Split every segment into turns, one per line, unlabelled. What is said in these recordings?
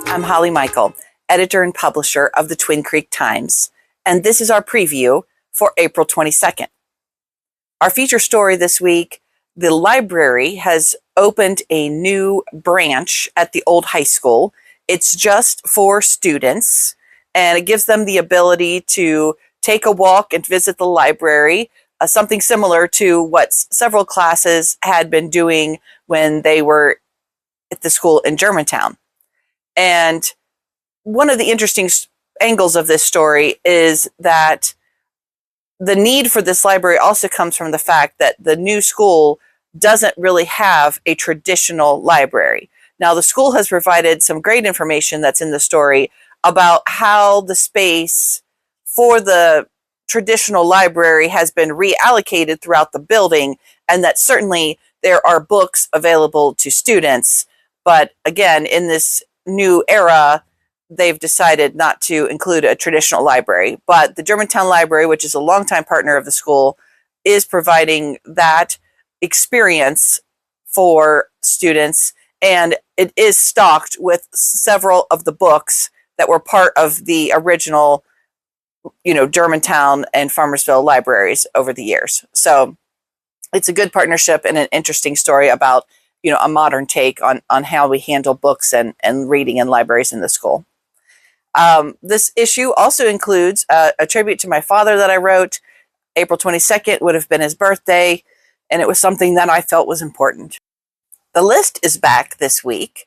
I'm Holly Michael, editor and publisher of the Twin Creek Times, and this is our preview for April 22nd. Our feature story this week, the library has opened a new branch at the old high school. It's just for students, and it gives them the ability to take a walk and visit the library, something similar to what several classes had been doing when they were at the school in Germantown. And one of the interesting angles of this story is that the need for this library also comes from the fact that the new school doesn't really have a traditional library. Now, the school has provided some great information that's in the story about how the space for the traditional library has been reallocated throughout the building, and that certainly there are books available to students. But again, in this new era, they've decided not to include a traditional library. But the Germantown Library, which is a longtime partner of the school, is providing that experience for students, and it is stocked with several of the books that were part of the original, Germantown and Farmersville libraries over the years. So it's a good partnership and an interesting story about a modern take on how we handle books and reading in libraries in the school. This issue also includes a tribute to my father that I wrote. April 22nd would have been his birthday, and it was something that I felt was important. The list is back this week,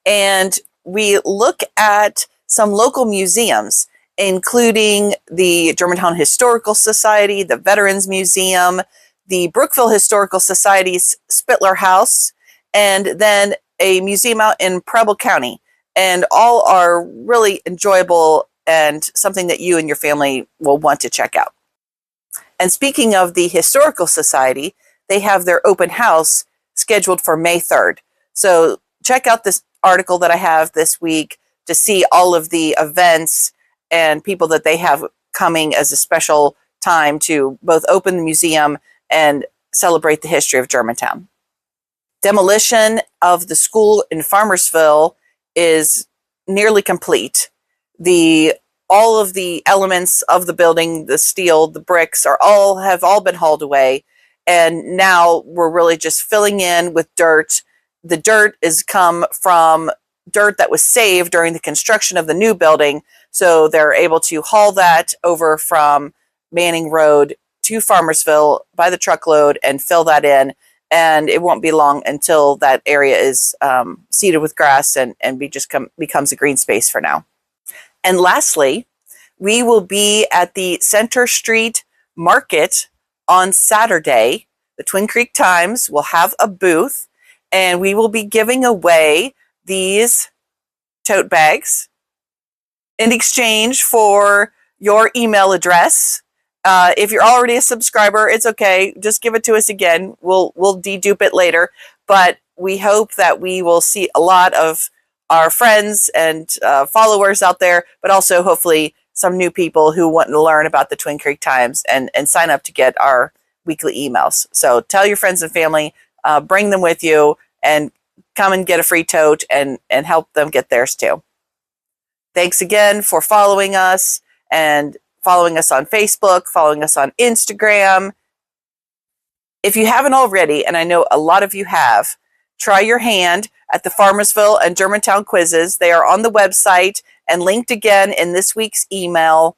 and we look at some local museums, including the Germantown Historical Society, the Veterans Museum, the Brookville Historical Society's Spittler House, and then a museum out in Preble County. And all are really enjoyable and something that you and your family will want to check out. And speaking of the Historical Society, they have their open house scheduled for May 3rd. So check out this article that I have this week to see all of the events and people that they have coming as a special time to both open the museum and celebrate the history of Germantown. Demolition of the school in Farmersville is nearly complete. All of the elements of the building, the steel, the bricks have all been hauled away, and now we're really just filling in with dirt. The dirt has come from dirt that was saved during the construction of the new building, so they're able to haul that over from Manning Road to Farmersville by the truckload and fill that in. And it won't be long until that area is seeded with grass and becomes a green space for now. And lastly, we will be at the Center Street Market on Saturday. The Twin Creek Times will have a booth, and we will be giving away these tote bags in exchange for your email address. If you're already a subscriber, it's okay. Just give it to us again. We'll dedupe it later. But we hope that we will see a lot of our friends and followers out there, but also hopefully some new people who want to learn about the Twin Creek Times and sign up to get our weekly emails. So tell your friends and family, bring them with you, and come and get a free tote and help them get theirs too. Thanks again for following us and following us on Facebook, following us on Instagram. If you haven't already, and I know a lot of you have, try your hand at the Farmersville and Germantown quizzes. They are on the website and linked again in this week's email.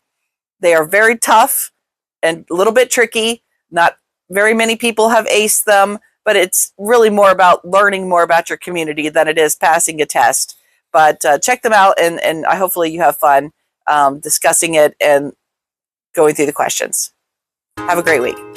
They are very tough and a little bit tricky. Not very many people have aced them, but it's really more about learning more about your community than it is passing a test. But check them out, and hopefully you have fun discussing it and going through the questions. Have a great week.